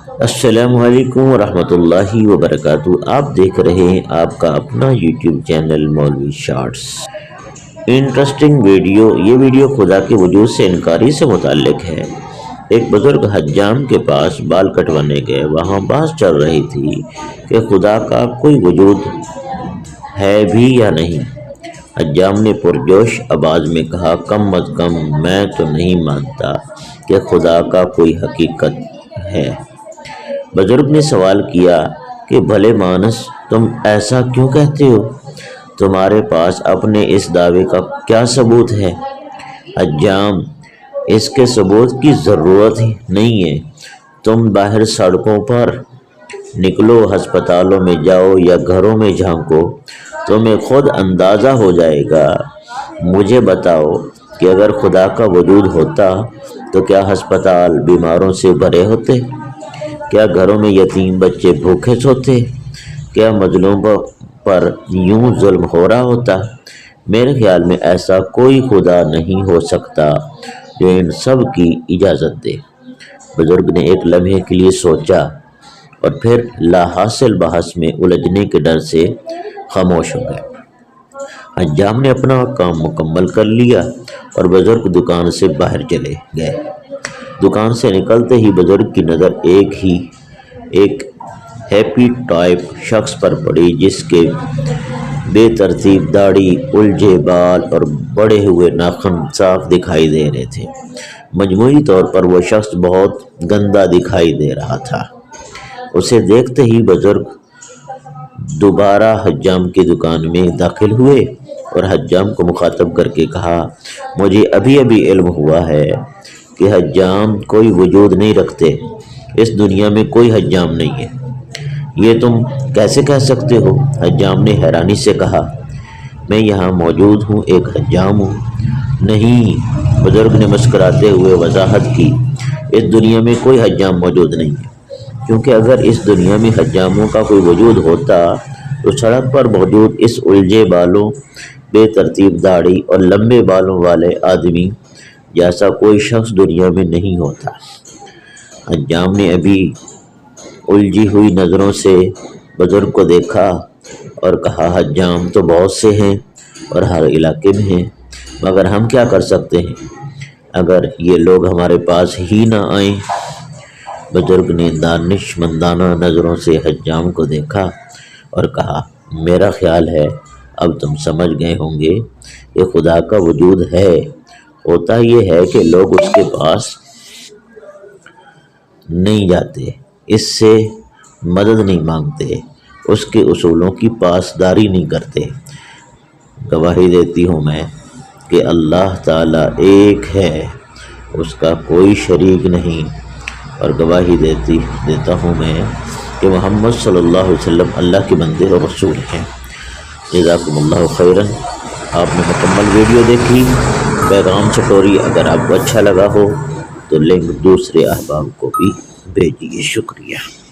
السلام علیکم ورحمۃ اللہ وبرکاتہ۔ آپ دیکھ رہے ہیں آپ کا اپنا یوٹیوب چینل مولوی شارٹس۔ Interesting video. یہ ویڈیو خدا کے وجود سے انکاری سے متعلق ہے۔ ایک بزرگ حجام کے پاس بال کٹوانے گئے۔ وہاں بحث چل رہی تھی کہ خدا کا کوئی وجود ہے بھی یا نہیں۔ حجام نے پرجوش آواز میں کہا، کم از کم میں تو نہیں مانتا کہ خدا کا کوئی حقیقت ہے۔ بزرگ نے سوال کیا کہ بھلے مانس، تم ایسا کیوں کہتے ہو؟ تمہارے پاس اپنے اس دعوے کا کیا ثبوت ہے؟ حجام، اس کے ثبوت کی ضرورت ہی نہیں ہے۔ تم باہر سڑکوں پر نکلو، ہسپتالوں میں جاؤ یا گھروں میں جھانکو، تمہیں خود اندازہ ہو جائے گا۔ مجھے بتاؤ کہ اگر خدا کا وجود ہوتا تو کیا ہسپتال بیماروں سے بھرے ہوتے؟ کیا گھروں میں یتیم بچے بھوکے سوتے؟ کیا مظلوموں پر یوں ظلم ہو رہا ہوتا؟ میرے خیال میں ایسا کوئی خدا نہیں ہو سکتا جو ان سب کی اجازت دے۔ بزرگ نے ایک لمحے کے لیے سوچا اور پھر لا حاصل بحث میں الجھنے کے ڈر سے خاموش ہو گئے۔ حجام نے اپنا کام مکمل کر لیا اور بزرگ دکان سے باہر چلے گئے۔ دکان سے نکلتے ہی بزرگ کی نظر ایک ہیپی ٹائپ شخص پر پڑی، جس کے بے ترتیب داڑھی، الجھے بال اور بڑے ہوئے ناخن صاف دکھائی دے رہے تھے۔ مجموعی طور پر وہ شخص بہت گندا دکھائی دے رہا تھا۔ اسے دیکھتے ہی بزرگ دوبارہ حجام کی دکان میں داخل ہوئے اور حجام کو مخاطب کر کے کہا، مجھے ابھی علم ہوا ہے کہ حجام کوئی وجود نہیں رکھتے۔ اس دنیا میں کوئی حجام نہیں ہے۔ یہ تم کیسے کہہ سکتے ہو؟ حجام نے حیرانی سے کہا، میں یہاں موجود ہوں، ایک حجام ہوں۔ نہیں، بزرگ نے مسکراتے ہوئے وضاحت کی، اس دنیا میں کوئی حجام موجود نہیں ہے، کیونکہ اگر اس دنیا میں حجاموں کا کوئی وجود ہوتا تو سڑک پر موجود اس الجھے بالوں، بے ترتیب داڑھی اور لمبے بالوں والے آدمی جیسا کوئی شخص دنیا میں نہیں ہوتا۔ حجام نے ابھی الجھی ہوئی نظروں سے بزرگ کو دیکھا اور کہا، حجام تو بہت سے ہیں اور ہر علاقے میں ہیں، مگر ہم کیا کر سکتے ہیں اگر یہ لوگ ہمارے پاس ہی نہ آئیں؟ بزرگ نے دانشمندانہ نظروں سے حجام کو دیکھا اور کہا، میرا خیال ہے اب تم سمجھ گئے ہوں گے کہ خدا کا وجود ہے۔ ہوتا یہ ہے کہ لوگ اس کے پاس نہیں جاتے، اس سے مدد نہیں مانگتے، اس کے اصولوں کی پاسداری نہیں کرتے۔ گواہی دیتی ہوں میں کہ اللہ تعالیٰ ایک ہے، اس کا کوئی شریک نہیں، اور گواہی دیتا ہوں میں کہ محمد صلی اللہ علیہ وسلم اللہ کے بندے اور رسول ہیں۔ جزاکم اللہ خیراً۔ آپ نے مکمل ویڈیو دیکھی۔ پیغام سٹوری اگر آپ کو اچھا لگا ہو تو لنک دوسرے احباب کو بھی بھیجیے۔ شکریہ۔